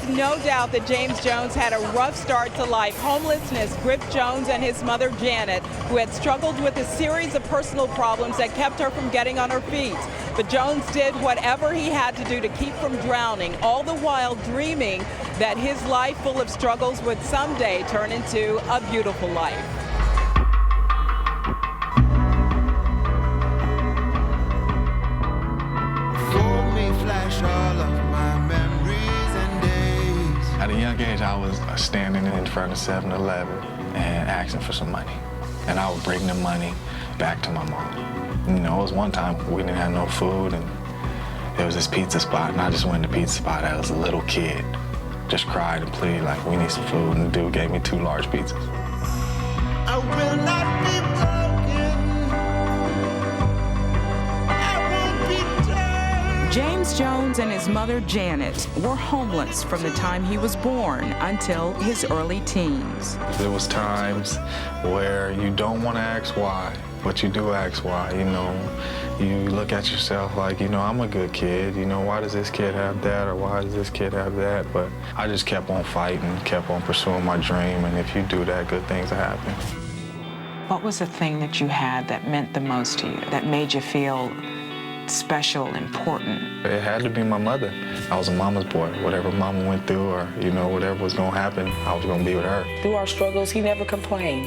no doubt that James Jones had a rough start to life. Homelessness gripped Jones and his mother, Janet, who had struggled with a series of personal problems that kept her from getting on her feet. But Jones did whatever he had to do to keep from drowning, all the while dreaming that his life full of struggles would someday turn into a beautiful life. At a young age, I was standing in front of 7-Eleven and asking for some money. And I would bring the money back to my mom. You know, it was one time we didn't have no food, and there was this pizza spot, and I just went to the pizza spot as a little kid. Just cried and pleaded, like, we need some food, and the dude gave me 2 large pizzas. I will not be James Jones and his mother, Janet, were homeless from the time he was born until his early teens. There was times where you don't want to ask why, but you do ask why, you know. You look at yourself like, you know, I'm a good kid, you know, why does this kid have that, or why does this kid have that? But I just kept on fighting, kept on pursuing my dream, and if you do that, good things will happen. What was the thing that you had that meant the most to you, that made you feel special, important? It had to be my mother. I was a mama's boy. Whatever mama went through, or, you know, whatever was gonna happen, I was gonna be with her. Through our struggles, he never complained.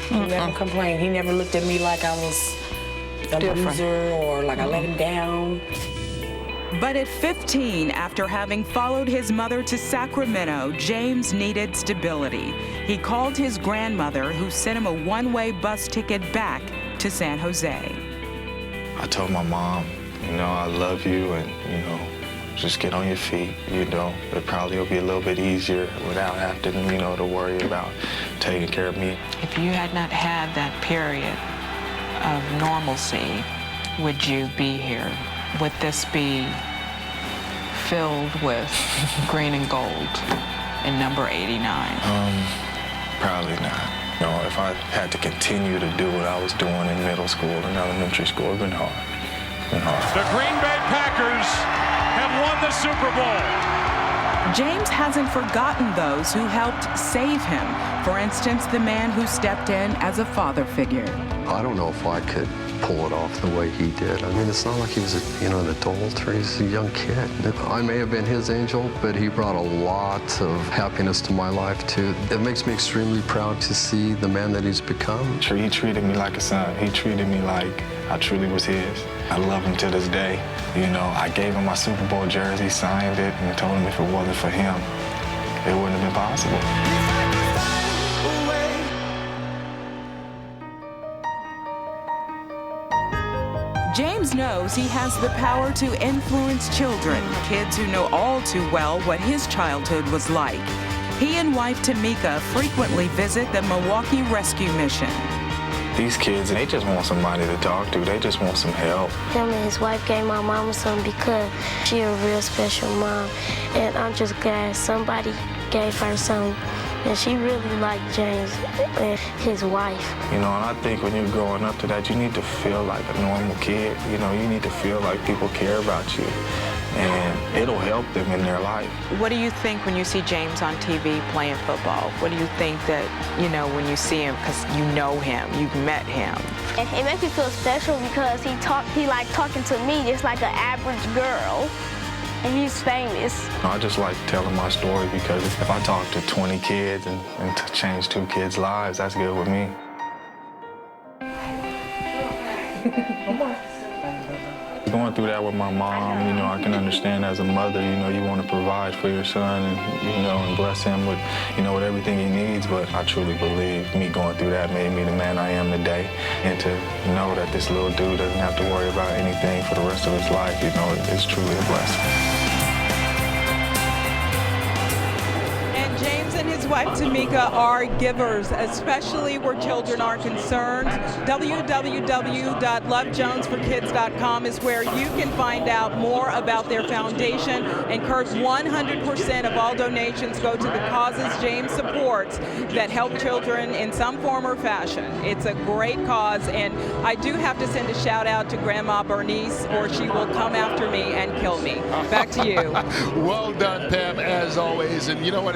He never complained. He never looked at me like I was a loser or like I let him down. But at 15, after having followed his mother to Sacramento, James needed stability. He called his grandmother, who sent him a one-way bus ticket back to San Jose. I told my mom, you know, I love you, and, you know, just get on your feet, you know. It probably will be a little bit easier without having, you know, to worry about taking care of me. If you had not had that period of normalcy, would you be here? Would this be filled with green and gold in number 89? Probably not. You know, if I had to continue to do what I was doing in middle school and elementary school, it would have been hard. The Green Bay Packers have won the Super Bowl. James hasn't forgotten those who helped save him. For instance, the man who stepped in as a father figure. I don't know if I could pull it off the way he did. I mean, it's not like he was an adult, or he's a young kid. I may have been his angel, but he brought a lot of happiness to my life, too. It makes me extremely proud to see the man that he's become. He treated me like a son. He treated me like I truly was his. I love him to this day. You know, I gave him my Super Bowl jersey, signed it, and told him if it wasn't for him, it wouldn't have been possible. James knows he has the power to influence children, kids who know all too well what his childhood was like. He and wife Tamika frequently visit the Milwaukee Rescue Mission. These kids, they just want somebody to talk to. They just want some help. Him and his wife gave my mama some because she a real special mom. And I'm just glad somebody gave her some. And she really liked James and his wife. You know, and I think when you're growing up to that, you need to feel like a normal kid. You know, you need to feel like people care about you. And it'll help them in their life. What do you think when you see James on TV playing football? What do you think that, you know, when you see him, because you know him, you've met him? It makes me feel special because he like talking to me just like an average girl. And he's famous. I just like telling my story because if I talk to 20 kids and to change 2 kids' lives, that's good with me. Going through that with my mom, you know, I can understand as a mother, you know, you want to provide for your son and, you know, and bless him with, you know, with everything he needs. But I truly believe me going through that made me the man I am today. And to know that this little dude doesn't have to worry about anything for the rest of his life, you know, it's truly a blessing. And James and his wife Tamika are givers, especially where children are concerned. www.lovejonesforkids.com is where you can find out more about their foundation. And Kurt, 100% of all donations go to the causes James supports that help children in some form or fashion. It's a great cause, and I do have to send a shout out to Grandma Bernice, or she will come after me and kill me. Back to you. Well done, Pam, as always. And you know what?